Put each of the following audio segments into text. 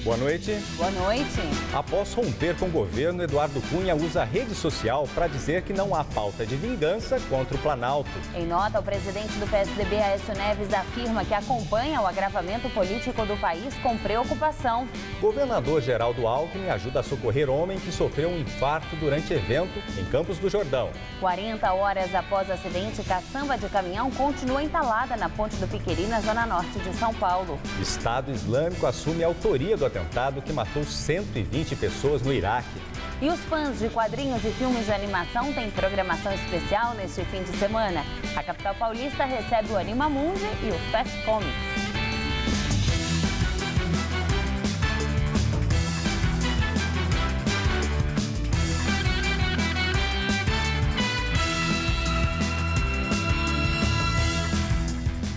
Boa noite. Boa noite. Após romper com o governo, Eduardo Cunha usa a rede social para dizer que não há pauta de vingança contra o Planalto. Em nota, o presidente do PSDB, Aécio Neves, afirma que acompanha o agravamento político do país com preocupação. Governador Geraldo Alckmin ajuda a socorrer homem que sofreu um infarto durante evento em Campos do Jordão. 40 horas após acidente, caçamba de caminhão continua entalada na Ponte do Piqueri, na zona norte de São Paulo. Estado Islâmico assume a autoria do atentado que matou 120 pessoas no Iraque. E os fãs de quadrinhos e filmes de animação têm programação especial neste fim de semana. A capital paulista recebe o Animamundi e o Fast Comics.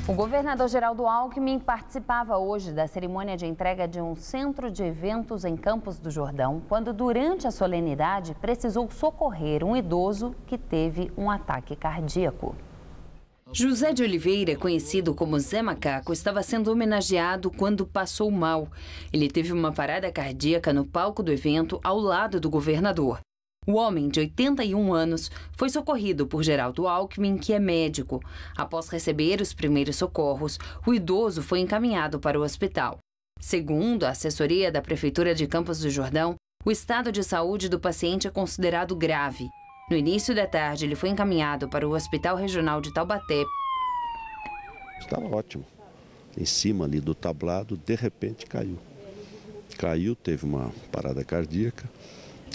O governador Geraldo Alckmin participava hoje da cerimônia de entrega de um centro de eventos em Campos do Jordão, quando, durante a solenidade, precisou socorrer um idoso que teve um ataque cardíaco. José de Oliveira, conhecido como Zé Macaco, estava sendo homenageado quando passou mal. Ele teve uma parada cardíaca no palco do evento, ao lado do governador. O homem, de 81 anos, foi socorrido por Geraldo Alckmin, que é médico. Após receber os primeiros socorros, o idoso foi encaminhado para o hospital. Segundo a assessoria da Prefeitura de Campos do Jordão, o estado de saúde do paciente é considerado grave. No início da tarde, ele foi encaminhado para o Hospital Regional de Taubaté. Estava ótimo. Em cima ali do tablado, de repente caiu. Caiu, teve uma parada cardíaca.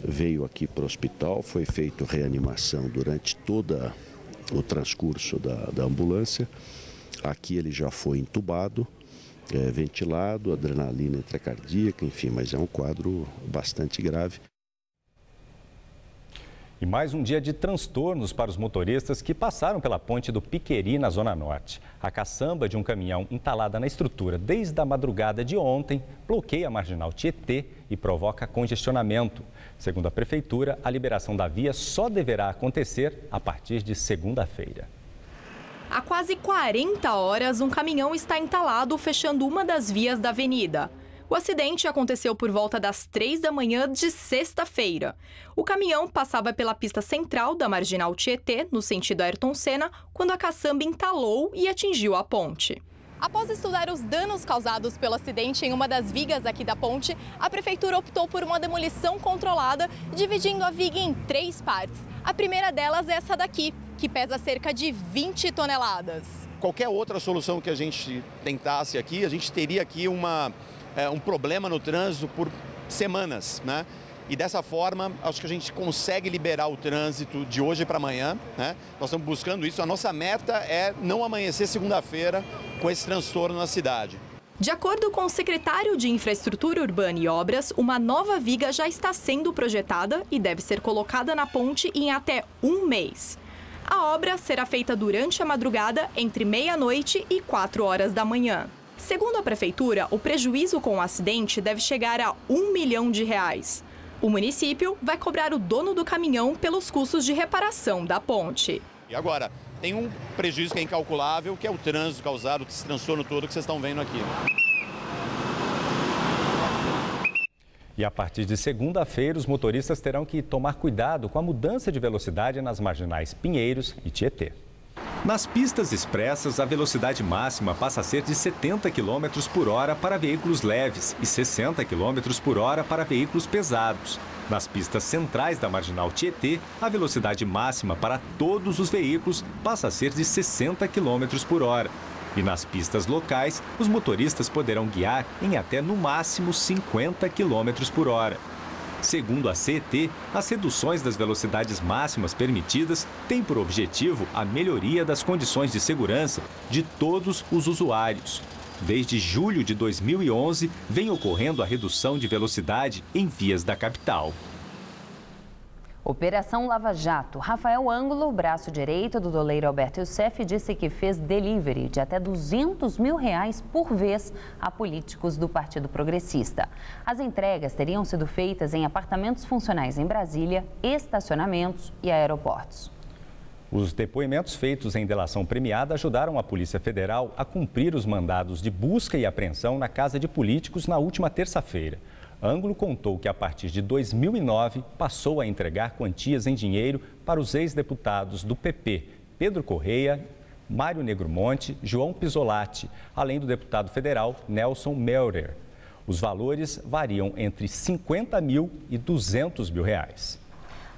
Veio aqui para o hospital, foi feita reanimação durante todo o transcurso da ambulância. Aqui ele já foi entubado, ventilado, adrenalina intracardíaca, enfim, mas é um quadro bastante grave. E mais um dia de transtornos para os motoristas que passaram pela ponte do Piqueri, na Zona Norte. A caçamba de um caminhão entalada na estrutura desde a madrugada de ontem bloqueia a marginal Tietê e provoca congestionamento. Segundo a Prefeitura, a liberação da via só deverá acontecer a partir de segunda-feira. Há quase 40 horas, um caminhão está entalado fechando uma das vias da avenida. O acidente aconteceu por volta das 3 da manhã de sexta-feira. O caminhão passava pela pista central da marginal Tietê, no sentido Ayrton Senna, quando a caçamba entalou e atingiu a ponte. Após estudar os danos causados pelo acidente em uma das vigas aqui da ponte, a Prefeitura optou por uma demolição controlada, dividindo a viga em 3 partes. A primeira delas é essa daqui, que pesa cerca de 20 toneladas. Qualquer outra solução que a gente tentasse aqui, a gente teria aqui um problema no trânsito por semanas, né? E dessa forma, acho que a gente consegue liberar o trânsito de hoje para amanhã, né? Nós estamos buscando isso. A nossa meta é não amanhecer segunda-feira com esse transtorno na cidade. De acordo com o secretário de Infraestrutura Urbana e Obras, uma nova viga já está sendo projetada e deve ser colocada na ponte em até um mês. A obra será feita durante a madrugada, entre meia-noite e 4 horas da manhã. Segundo a Prefeitura, o prejuízo com o acidente deve chegar a R$1 milhão. O município vai cobrar o dono do caminhão pelos custos de reparação da ponte. E agora, tem um prejuízo que é incalculável, que é o trânsito causado, esse transtorno todo que vocês estão vendo aqui. E a partir de segunda-feira, os motoristas terão que tomar cuidado com a mudança de velocidade nas marginais Pinheiros e Tietê. Nas pistas expressas, a velocidade máxima passa a ser de 70 km por hora para veículos leves e 60 km por hora para veículos pesados. Nas pistas centrais da marginal Tietê, a velocidade máxima para todos os veículos passa a ser de 60 km por hora. E nas pistas locais, os motoristas poderão guiar em até no máximo 50 km por hora. Segundo a CET, as reduções das velocidades máximas permitidas têm por objetivo a melhoria das condições de segurança de todos os usuários. Desde julho de 2011, vem ocorrendo a redução de velocidade em vias da capital. Operação Lava Jato. Rafael Ângulo, braço direito do doleiro Alberto Youssef, disse que fez delivery de até R$200 mil por vez a políticos do Partido Progressista. As entregas teriam sido feitas em apartamentos funcionais em Brasília, estacionamentos e aeroportos. Os depoimentos feitos em delação premiada ajudaram a Polícia Federal a cumprir os mandados de busca e apreensão na casa de políticos na última terça-feira. Ângulo contou que, a partir de 2009, passou a entregar quantias em dinheiro para os ex-deputados do PP, Pedro Correia, Mário Negromonte, João Pisolatti, além do deputado federal Nelson Meurer. Os valores variam entre 50 mil e 200 mil reais.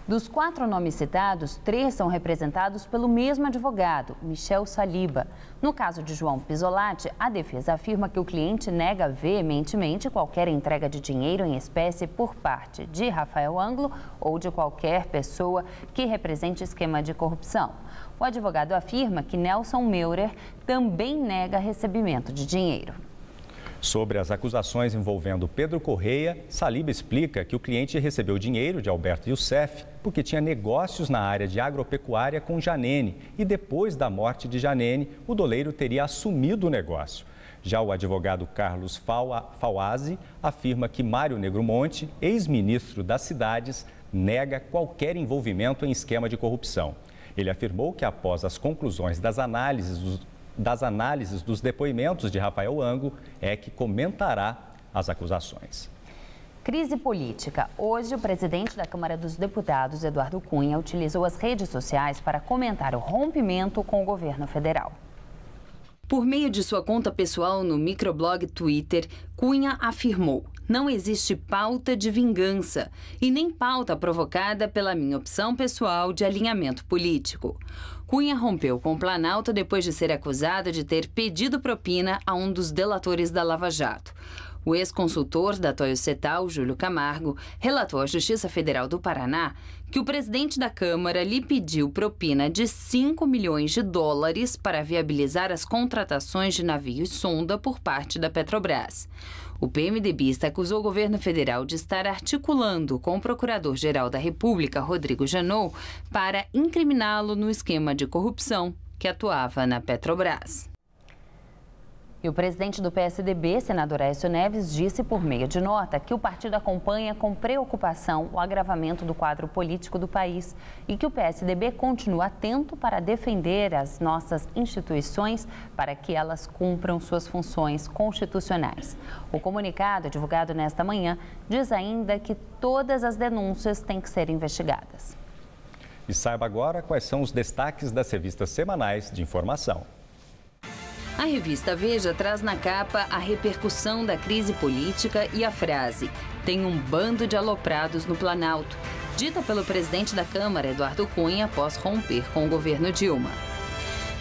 Dos 4 nomes citados, 3 são representados pelo mesmo advogado, Michel Saliba. No caso de João Pisolatti, a defesa afirma que o cliente nega veementemente qualquer entrega de dinheiro em espécie por parte de Rafael Ângulo ou de qualquer pessoa que represente esquema de corrupção. O advogado afirma que Nelson Meurer também nega recebimento de dinheiro. Sobre as acusações envolvendo Pedro Correia, Saliba explica que o cliente recebeu dinheiro de Alberto Youssef porque tinha negócios na área de agropecuária com Janene e depois da morte de Janene, o doleiro teria assumido o negócio. Já o advogado Carlos Fawazzi afirma que Mário Negromonte, ex-ministro das Cidades, nega qualquer envolvimento em esquema de corrupção. Ele afirmou que após as conclusões das análises dos depoimentos de Rafael Ângulo, é que comentará as acusações. Crise política. Hoje, o presidente da Câmara dos Deputados, Eduardo Cunha, utilizou as redes sociais para comentar o rompimento com o governo federal. Por meio de sua conta pessoal no microblog Twitter, Cunha afirmou: "Não existe pauta de vingança e nem pauta provocada pela minha opção pessoal de alinhamento político." Cunha rompeu com o Planalto depois de ser acusado de ter pedido propina a um dos delatores da Lava Jato. O ex-consultor da Toyo Setal, Júlio Camargo, relatou à Justiça Federal do Paraná que o presidente da Câmara lhe pediu propina de 5 milhões de dólares para viabilizar as contratações de navios sonda por parte da Petrobras. O PMDBista acusou o governo federal de estar articulando com o Procurador-Geral da República, Rodrigo Janot, para incriminá-lo no esquema de corrupção que atuava na Petrobras. E o presidente do PSDB, senador Aécio Neves, disse por meio de nota que o partido acompanha com preocupação o agravamento do quadro político do país e que o PSDB continua atento para defender as nossas instituições para que elas cumpram suas funções constitucionais. O comunicado, divulgado nesta manhã, diz ainda que todas as denúncias têm que ser investigadas. E saiba agora quais são os destaques das revistas semanais de informação. A revista Veja traz na capa a repercussão da crise política e a frase: "Tem um bando de aloprados no Planalto", dita pelo presidente da Câmara, Eduardo Cunha, após romper com o governo Dilma.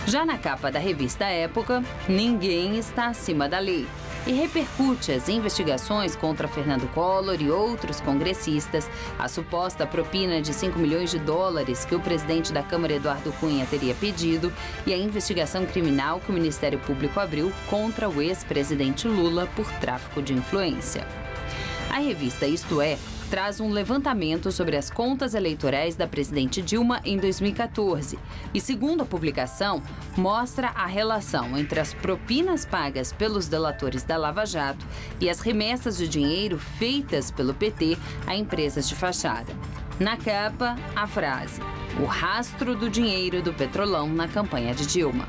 Já na capa da revista Época, "Ninguém está acima da lei", e repercute as investigações contra Fernando Collor e outros congressistas, a suposta propina de 5 milhões de dólares que o presidente da Câmara, Eduardo Cunha, teria pedido e a investigação criminal que o Ministério Público abriu contra o ex-presidente Lula por tráfico de influência. A revista Isto É traz um levantamento sobre as contas eleitorais da presidente Dilma em 2014 e, segundo a publicação, mostra a relação entre as propinas pagas pelos delatores da Lava Jato e as remessas de dinheiro feitas pelo PT a empresas de fachada. Na capa, a frase: "O rastro do dinheiro do Petrolão na campanha de Dilma."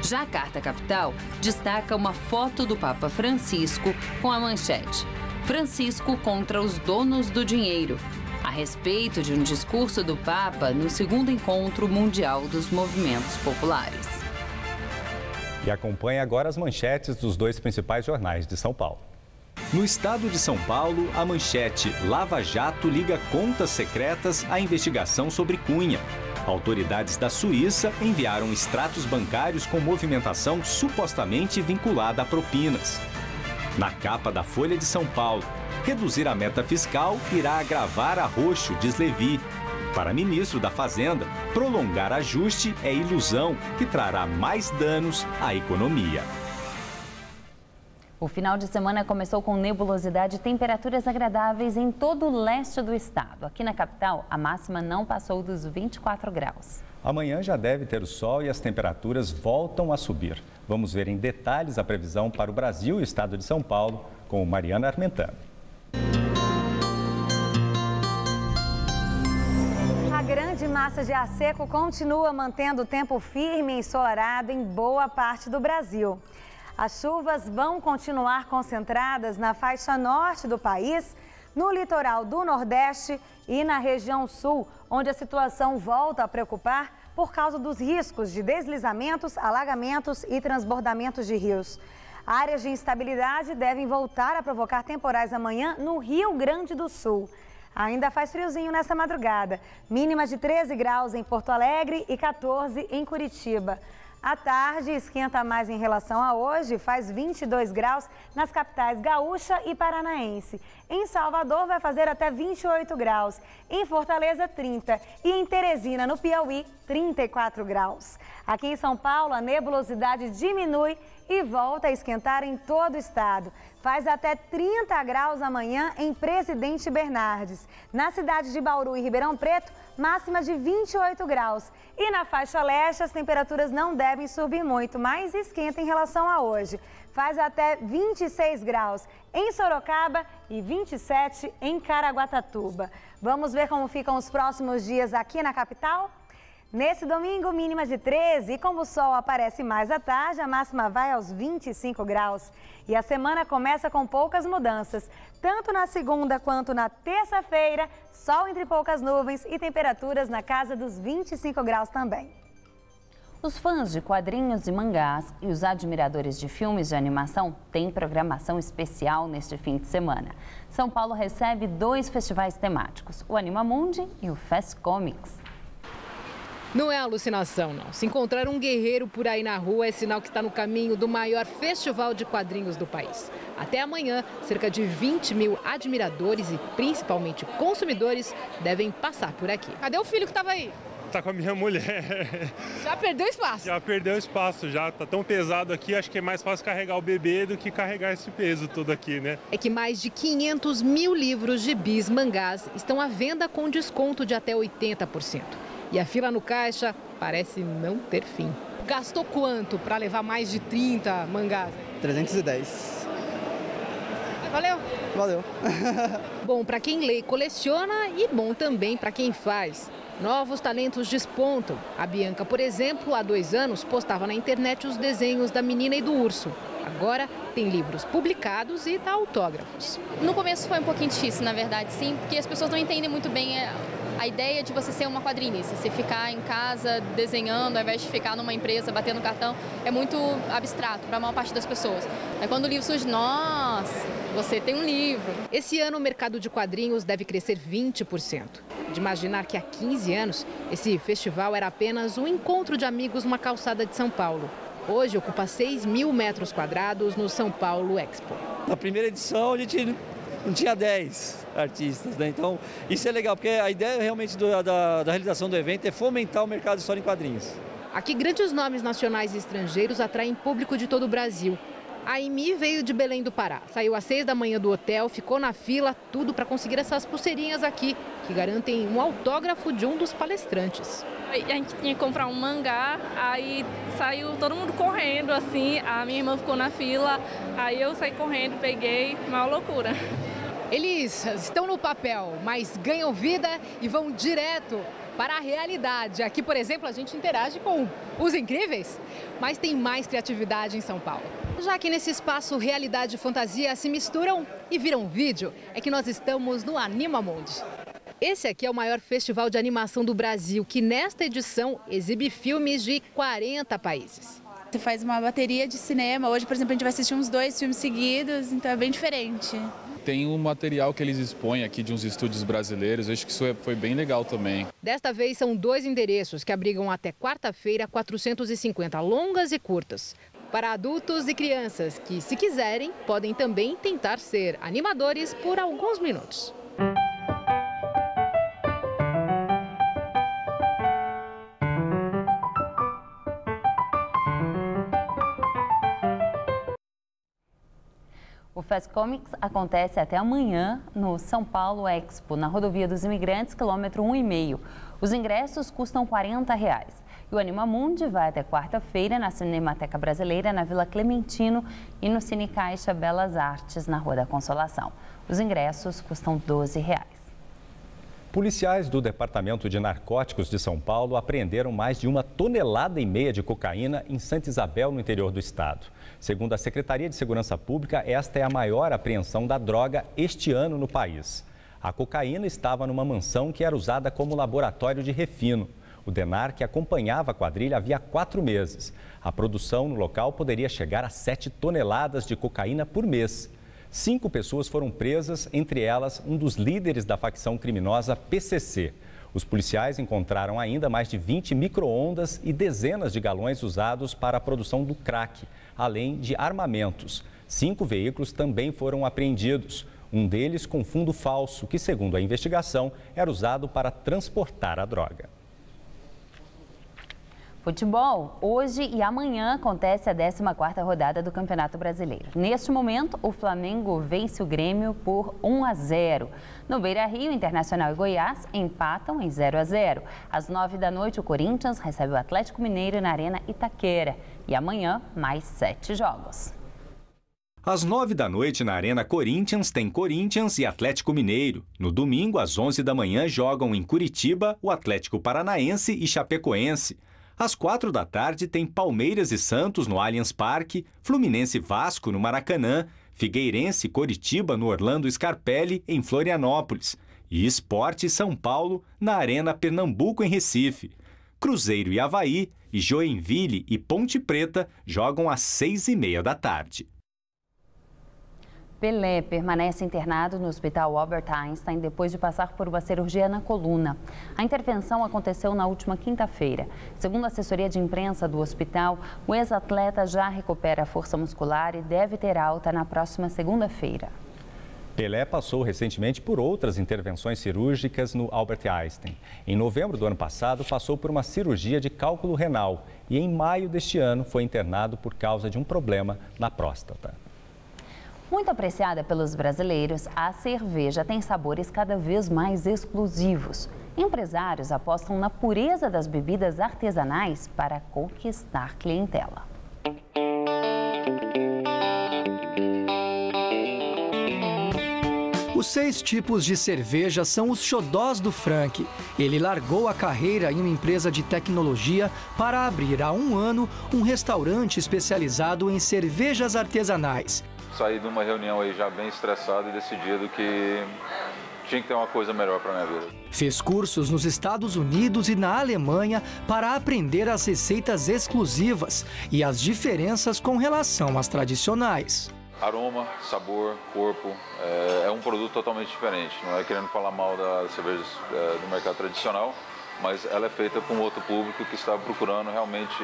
Já a Carta Capital destaca uma foto do Papa Francisco com a manchete: "Francisco contra os donos do dinheiro", a respeito de um discurso do Papa no segundo encontro mundial dos movimentos populares. E acompanhe agora as manchetes dos 2 principais jornais de São Paulo. No estado de São Paulo, a manchete: "Lava Jato liga contas secretas à investigação sobre Cunha". Autoridades da Suíça enviaram extratos bancários com movimentação supostamente vinculada a propinas. Na capa da Folha de São Paulo, reduzir a meta fiscal irá agravar arroxo, diz Levi. Para ministro da Fazenda, prolongar ajuste é ilusão que trará mais danos à economia. O final de semana começou com nebulosidade e temperaturas agradáveis em todo o leste do estado. Aqui na capital, a máxima não passou dos 24 graus. Amanhã já deve ter o sol e as temperaturas voltam a subir. Vamos ver em detalhes a previsão para o Brasil e o estado de São Paulo com Mariana Armentano. grande massa de ar seco continua mantendo o tempo firme e ensolarado em boa parte do Brasil. As chuvas vão continuar concentradas na faixa norte do país, no litoral do Nordeste e na região sul, onde a situação volta a preocupar por causa dos riscos de deslizamentos, alagamentos e transbordamentos de rios. Áreas de instabilidade devem voltar a provocar temporais amanhã no Rio Grande do Sul. Ainda faz friozinho nessa madrugada, mínima de 13 graus em Porto Alegre e 14 em Curitiba. À tarde, esquenta mais em relação a hoje, faz 22 graus nas capitais gaúcha e paranaense. Em Salvador vai fazer até 28 graus, em Fortaleza 30 e em Teresina, no Piauí, 34 graus. Aqui em São Paulo, a nebulosidade diminui e volta a esquentar em todo o estado. Faz até 30 graus amanhã em Presidente Bernardes. Na cidade de Bauru e Ribeirão Preto, máxima de 28 graus. E na faixa leste, as temperaturas não devem subir muito, mas esquenta em relação a hoje. Faz até 26 graus em Sorocaba e 27 em Caraguatatuba. Vamos ver como ficam os próximos dias aqui na capital? Nesse domingo, mínima de 13 e como o sol aparece mais à tarde, a máxima vai aos 25 graus. E a semana começa com poucas mudanças. Tanto na segunda quanto na terça-feira, sol entre poucas nuvens e temperaturas na casa dos 25 graus também. Os fãs de quadrinhos e mangás e os admiradores de filmes de animação têm programação especial neste fim de semana. São Paulo recebe 2 festivais temáticos, o Animamundi e o Fest Comics. Não é alucinação, não. Se encontrar um guerreiro por aí na rua é sinal que está no caminho do maior festival de quadrinhos do país. Até amanhã, cerca de 20 mil admiradores e principalmente consumidores devem passar por aqui. Cadê o filho que estava aí? Tá com a minha mulher. Já perdeu espaço? Já perdeu espaço, já tá tão pesado aqui, acho que é mais fácil carregar o bebê do que carregar esse peso todo aqui, né? É que mais de 500 mil livros, gibis, mangás estão à venda com desconto de até 80%. E a fila no caixa parece não ter fim. Gastou quanto para levar mais de 30 mangás? 310. Valeu? Valeu. Bom para quem lê e coleciona e bom também para quem faz. Novos talentos despontam. A Bianca, por exemplo, há 2 anos postava na internet os desenhos da menina e do urso. Agora tem livros publicados e dá autógrafos. No começo foi um pouquinho difícil, na verdade, sim, porque as pessoas não entendem muito bem a ideia de você ser uma quadrinista. Você ficar em casa desenhando ao invés de ficar numa empresa batendo cartão é muito abstrato para a maior parte das pessoas. Aí quando o livro surge, nossa, você tem um livro. Esse ano o mercado de quadrinhos deve crescer 20%. De imaginar que há 15 anos esse festival era apenas um encontro de amigos numa calçada de São Paulo. Hoje ocupa 6 mil metros quadrados no São Paulo Expo. Na primeira edição a gente não tinha 10 artistas, né? Então isso é legal, porque a ideia realmente da realização do evento é fomentar o mercado de história em quadrinhos. Aqui grandes nomes nacionais e estrangeiros atraem público de todo o Brasil. A Imi veio de Belém do Pará, saiu às 6 da manhã do hotel, ficou na fila, tudo para conseguir essas pulseirinhas aqui, que garantem um autógrafo de um dos palestrantes. A gente tinha que comprar um mangá, aí saiu todo mundo correndo, assim, a minha irmã ficou na fila, aí eu saí correndo, peguei, maior loucura. Eles estão no papel, mas ganham vida e vão direto para a realidade. Aqui, por exemplo, a gente interage com os incríveis, mas tem mais criatividade em São Paulo. Já que nesse espaço realidade e fantasia se misturam e viram vídeo, é que nós estamos no Animamundi. Esse aqui é o maior festival de animação do Brasil, que nesta edição exibe filmes de 40 países. Você faz uma bateria de cinema. Hoje, por exemplo, a gente vai assistir uns 2 filmes seguidos, então é bem diferente. Tem um material que eles expõem aqui de uns estúdios brasileiros, acho que isso foi bem legal também. Desta vez são 2 endereços que abrigam até quarta-feira 450 longas e curtas. Para adultos e crianças que, se quiserem, podem também tentar ser animadores por alguns minutos. O Fest Comics acontece até amanhã no São Paulo Expo, na Rodovia dos Imigrantes, quilômetro 1,5. Os ingressos custam R$40. E o Animamundi vai até quarta-feira na Cinemateca Brasileira, na Vila Clementino, e no Cine Caixa Belas Artes, na Rua da Consolação. Os ingressos custam R$12. Policiais do Departamento de Narcóticos de São Paulo apreenderam mais de 1,5 toneladas de cocaína em Santa Isabel, no interior do estado. Segundo a Secretaria de Segurança Pública, esta é a maior apreensão da droga este ano no país. A cocaína estava numa mansão que era usada como laboratório de refino. O DENAR, que acompanhava a quadrilha havia 4 meses. A produção no local poderia chegar a 7 toneladas de cocaína por mês. 5 pessoas foram presas, entre elas um dos líderes da facção criminosa PCC. Os policiais encontraram ainda mais de 20 micro-ondas e dezenas de galões usados para a produção do crack, além de armamentos. 5 veículos também foram apreendidos. Um deles com fundo falso, que, segundo a investigação, era usado para transportar a droga. Futebol. Hoje e amanhã acontece a 14ª rodada do Campeonato Brasileiro. Neste momento, o Flamengo vence o Grêmio por 1-0. No Beira-Rio, Internacional e Goiás empatam em 0-0. Às 9 da noite, o Corinthians recebe o Atlético Mineiro na Arena Itaquera. E amanhã, mais 7 jogos. Às 9 da noite, na Arena Corinthians, tem Corinthians e Atlético Mineiro. No domingo, às 11 da manhã, jogam em Curitiba o Atlético Paranaense e Chapecoense. Às 4 da tarde, tem Palmeiras e Santos no Allianz Parque, Fluminense e Vasco no Maracanã, Figueirense e Coritiba no Orlando Scarpelli, em Florianópolis, e Sport e São Paulo na Arena Pernambuco, em Recife. Cruzeiro e Avaí, e Joinville e Ponte Preta jogam às 6h30 da tarde. Pelé permanece internado no Hospital Albert Einstein depois de passar por uma cirurgia na coluna. A intervenção aconteceu na última quinta-feira. Segundo a assessoria de imprensa do hospital, o ex-atleta já recupera a força muscular e deve ter alta na próxima segunda-feira. Pelé passou recentemente por outras intervenções cirúrgicas no Albert Einstein. Em novembro do ano passado, passou por uma cirurgia de cálculo renal e em maio deste ano foi internado por causa de um problema na próstata. Muito apreciada pelos brasileiros, a cerveja tem sabores cada vez mais exclusivos. Empresários apostam na pureza das bebidas artesanais para conquistar clientela. Os 6 tipos de cerveja são os xodós do Frank. Ele largou a carreira em uma empresa de tecnologia para abrir há 1 ano um restaurante especializado em cervejas artesanais. Saí de uma reunião aí já bem estressado e decidido que tinha que ter uma coisa melhor para minha vida. Fez cursos nos Estados Unidos e na Alemanha para aprender as receitas exclusivas e as diferenças com relação às tradicionais. Aroma, sabor, corpo, é um produto totalmente diferente. Não é querendo falar mal das cervejas do mercado tradicional, mas ela é feita com outro público que está procurando realmente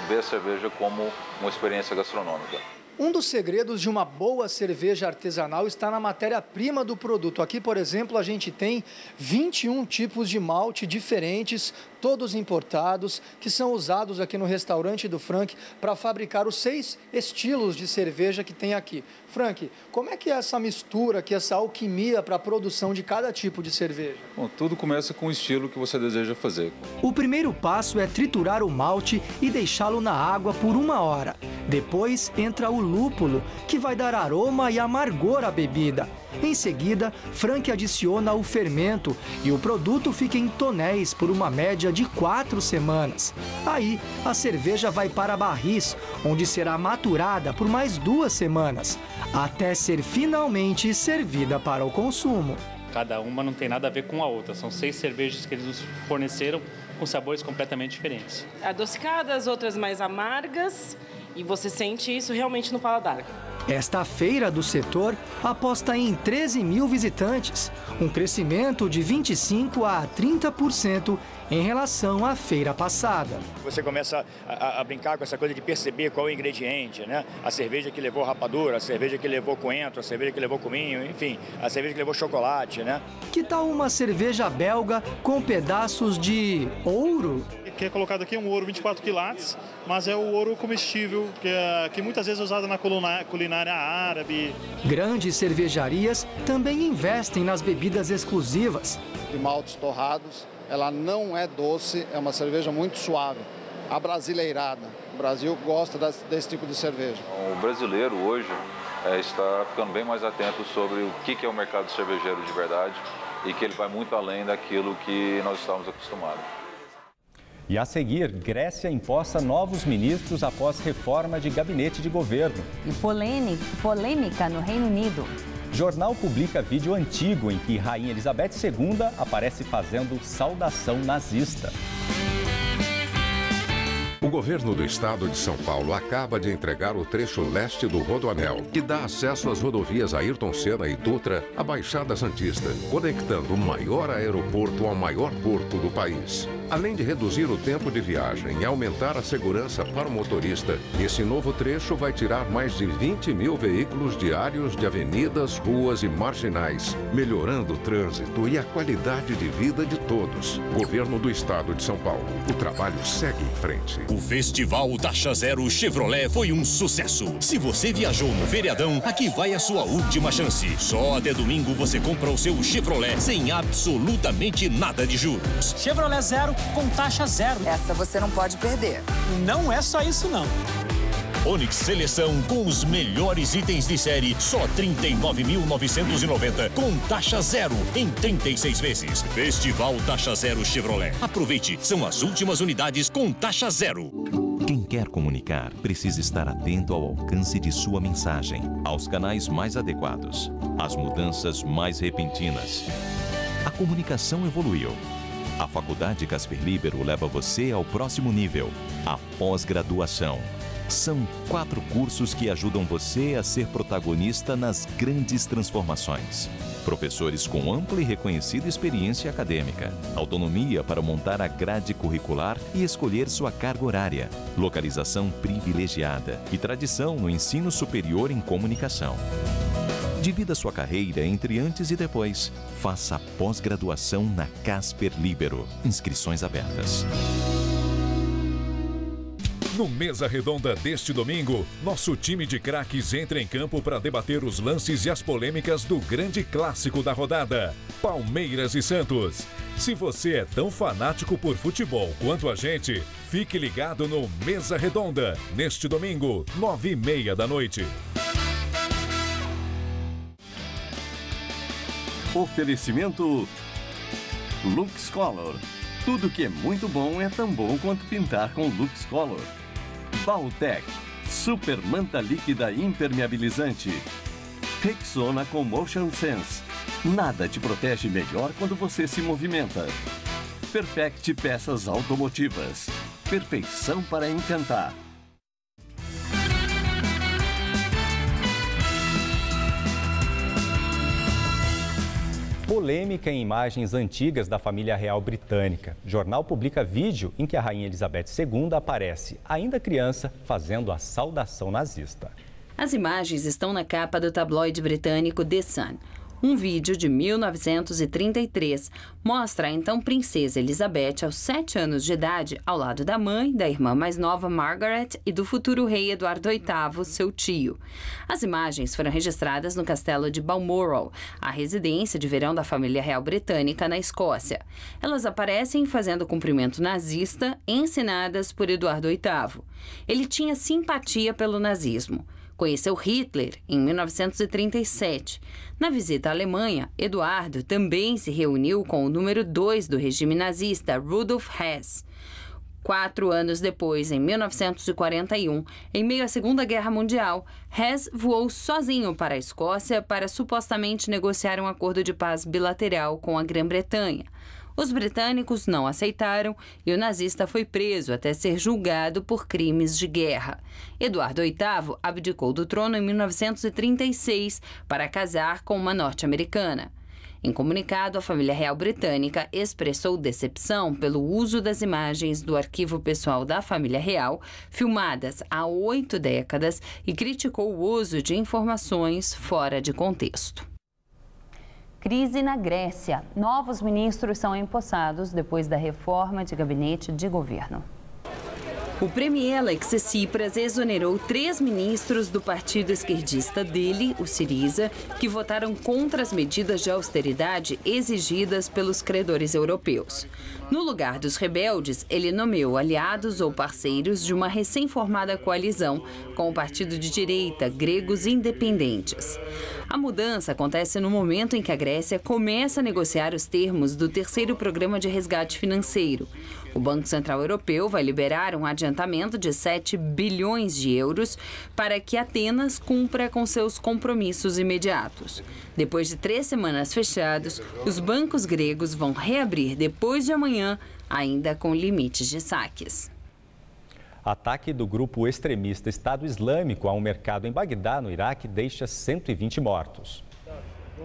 ver a cerveja como uma experiência gastronômica. Um dos segredos de uma boa cerveja artesanal está na matéria-prima do produto. Aqui, por exemplo, a gente tem 21 tipos de malte diferentes, todos importados, que são usados aqui no restaurante do Frank para fabricar os 6 estilos de cerveja que tem aqui. Frank, como é que é essa mistura, essa alquimia para a produção de cada tipo de cerveja? Bom, tudo começa com o estilo que você deseja fazer. O primeiro passo é triturar o malte e deixá-lo na água por 1 hora. Depois entra o lúpulo, que vai dar aroma e amargor à bebida. Em seguida, Frank adiciona o fermento e o produto fica em tonéis por uma média de 4 semanas. Aí, a cerveja vai para barris, onde será maturada por mais 2 semanas, até ser finalmente servida para o consumo. Cada uma não tem nada a ver com a outra, são 6 cervejas que eles nos forneceram com sabores completamente diferentes. Adocicadas, outras mais amargas, e você sente isso realmente no paladar. Esta feira do setor aposta em 13 mil visitantes, um crescimento de 25% a 30% em relação à feira passada. Você começa a brincar com essa coisa de perceber qual é o ingrediente, né? A cerveja que levou rapadura, a cerveja que levou coentro, a cerveja que levou cominho, enfim, a cerveja que levou chocolate, né? Que tal uma cerveja belga com pedaços de ouro? Que é colocado aqui um ouro 24 quilates, mas é o ouro comestível, que muitas vezes é usado na culinária árabe. Grandes cervejarias também investem nas bebidas exclusivas. De maltes torrados, ela não é doce, é uma cerveja muito suave, abrasileirada. O Brasil gosta desse tipo de cerveja. O brasileiro hoje está ficando bem mais atento sobre o que é o mercado cervejeiro de verdade e que ele vai muito além daquilo que nós estávamos acostumados. E a seguir, Grécia imposta novos ministros após reforma de gabinete de governo. E polêmica no Reino Unido. Jornal publica vídeo antigo em que Rainha Elizabeth II aparece fazendo saudação nazista. O governo do estado de São Paulo acaba de entregar o trecho leste do Rodoanel, que dá acesso às rodovias Ayrton Senna e Dutra à Baixada Santista, conectando o maior aeroporto ao maior porto do país. Além de reduzir o tempo de viagem e aumentar a segurança para o motorista, esse novo trecho vai tirar mais de 20 mil veículos diários de avenidas, ruas e marginais, melhorando o trânsito e a qualidade de vida de todos. Governo do estado de São Paulo. O trabalho segue em frente. O Festival Taxa Zero Chevrolet foi um sucesso. Se você viajou no feriadão, aqui vai a sua última chance. Só até domingo você compra o seu Chevrolet sem absolutamente nada de juros. Chevrolet Zero com taxa zero. Essa você não pode perder. Não é só isso, não. Onix Seleção com os melhores itens de série, só R$ 39.990 com taxa zero em 36 vezes. Festival Taxa Zero Chevrolet. Aproveite, são as últimas unidades com taxa zero. Quem quer comunicar precisa estar atento ao alcance de sua mensagem, aos canais mais adequados, às mudanças mais repentinas. A comunicação evoluiu. A Faculdade Casper Libero leva você ao próximo nível, a pós-graduação. São 4 cursos que ajudam você a ser protagonista nas grandes transformações. Professores com ampla e reconhecida experiência acadêmica, autonomia para montar a grade curricular e escolher sua carga horária, localização privilegiada e tradição no ensino superior em comunicação. Divida sua carreira entre antes e depois. Faça a pós-graduação na Casper Libero. Inscrições abertas. No Mesa Redonda deste domingo, nosso time de craques entra em campo para debater os lances e as polêmicas do grande clássico da rodada, Palmeiras e Santos. Se você é tão fanático por futebol quanto a gente, fique ligado no Mesa Redonda, neste domingo, 9h30 da noite. Oferecimento Lux Color. Tudo que é muito bom é tão bom quanto pintar com Lux Color. Bautec, super manta líquida impermeabilizante. Rexona com Motion Sense. Nada te protege melhor quando você se movimenta. Perfect Peças Automotivas. Perfeição para encantar. Polêmica em imagens antigas da família real britânica. O jornal publica vídeo em que a Rainha Elizabeth II aparece, ainda criança, fazendo a saudação nazista. As imagens estão na capa do tabloide britânico The Sun. Um vídeo de 1933 mostra a então princesa Elizabeth aos 7 anos de idade, ao lado da mãe, da irmã mais nova Margaret e do futuro rei Eduardo VIII, seu tio. As imagens foram registradas no castelo de Balmoral, a residência de verão da família real britânica na Escócia. Elas aparecem fazendo cumprimento nazista, ensinadas por Eduardo VIII. Ele tinha simpatia pelo nazismo. Conheceu Hitler em 1937. Na visita à Alemanha, Eduardo também se reuniu com o número 2 do regime nazista, Rudolf Hess. 4 anos depois, em 1941, em meio à Segunda Guerra Mundial, Hess voou sozinho para a Escócia para supostamente negociar um acordo de paz bilateral com a Grã-Bretanha. Os britânicos não aceitaram e o nazista foi preso até ser julgado por crimes de guerra. Eduardo VIII abdicou do trono em 1936 para casar com uma norte-americana. Em comunicado, a família real britânica expressou decepção pelo uso das imagens do arquivo pessoal da família real, filmadas há 8 décadas, e criticou o uso de informações fora de contexto. Crise na Grécia. Novos ministros são empossados depois da reforma de gabinete de governo. O premier Alexis Tsipras exonerou 3 ministros do partido esquerdista dele, o Syriza, que votaram contra as medidas de austeridade exigidas pelos credores europeus. No lugar dos rebeldes, ele nomeou aliados ou parceiros de uma recém-formada coalizão com o partido de direita Gregos Independentes. A mudança acontece no momento em que a Grécia começa a negociar os termos do terceiro programa de resgate financeiro. O Banco Central Europeu vai liberar um adiantamento de 7 bilhões de euros para que Atenas cumpra com seus compromissos imediatos. Depois de 3 semanas fechados, os bancos gregos vão reabrir depois de amanhã, ainda com limites de saques. Ataque do grupo extremista Estado Islâmico a um mercado em Bagdá, no Iraque, deixa 120 mortos.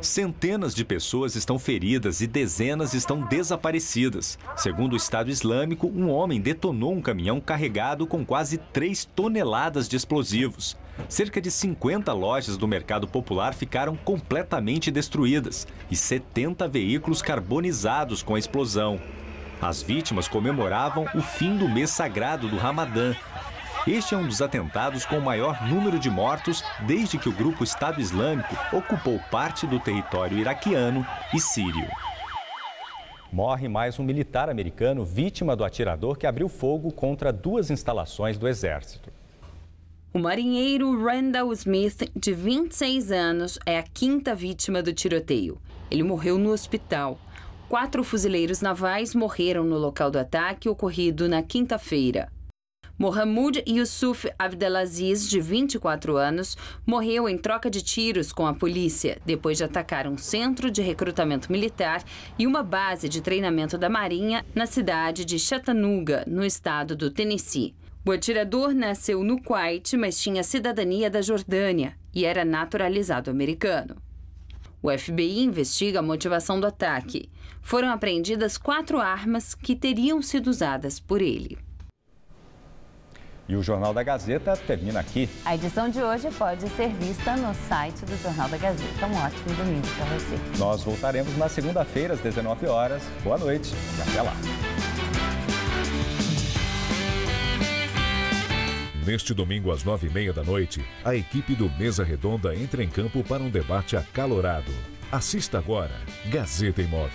Centenas de pessoas estão feridas e dezenas estão desaparecidas. Segundo o Estado Islâmico, um homem detonou um caminhão carregado com quase 3 toneladas de explosivos. Cerca de 50 lojas do mercado popular ficaram completamente destruídas e 70 veículos carbonizados com a explosão. As vítimas comemoravam o fim do mês sagrado do Ramadã. Este é um dos atentados com o maior número de mortos desde que o grupo Estado Islâmico ocupou parte do território iraquiano e sírio. Morre mais um militar americano vítima do atirador que abriu fogo contra 2 instalações do Exército. O marinheiro Randall Smith, de 26 anos, é a 5ª vítima do tiroteio. Ele morreu no hospital. 4 fuzileiros navais morreram no local do ataque ocorrido na quinta-feira. Mohamed Yusuf Abdelaziz, de 24 anos, morreu em troca de tiros com a polícia, depois de atacar um centro de recrutamento militar e uma base de treinamento da Marinha na cidade de Chattanooga, no estado do Tennessee. O atirador nasceu no Kuwait, mas tinha cidadania da Jordânia e era naturalizado americano. O FBI investiga a motivação do ataque. Foram apreendidas 4 armas que teriam sido usadas por ele. E o Jornal da Gazeta termina aqui. A edição de hoje pode ser vista no site do Jornal da Gazeta. Um ótimo domingo para você. Nós voltaremos na segunda-feira, às 19 horas. Boa noite e até lá. Neste domingo, às 9h30 da noite, a equipe do Mesa Redonda entra em campo para um debate acalorado. Assista agora, Gazeta Imóveis.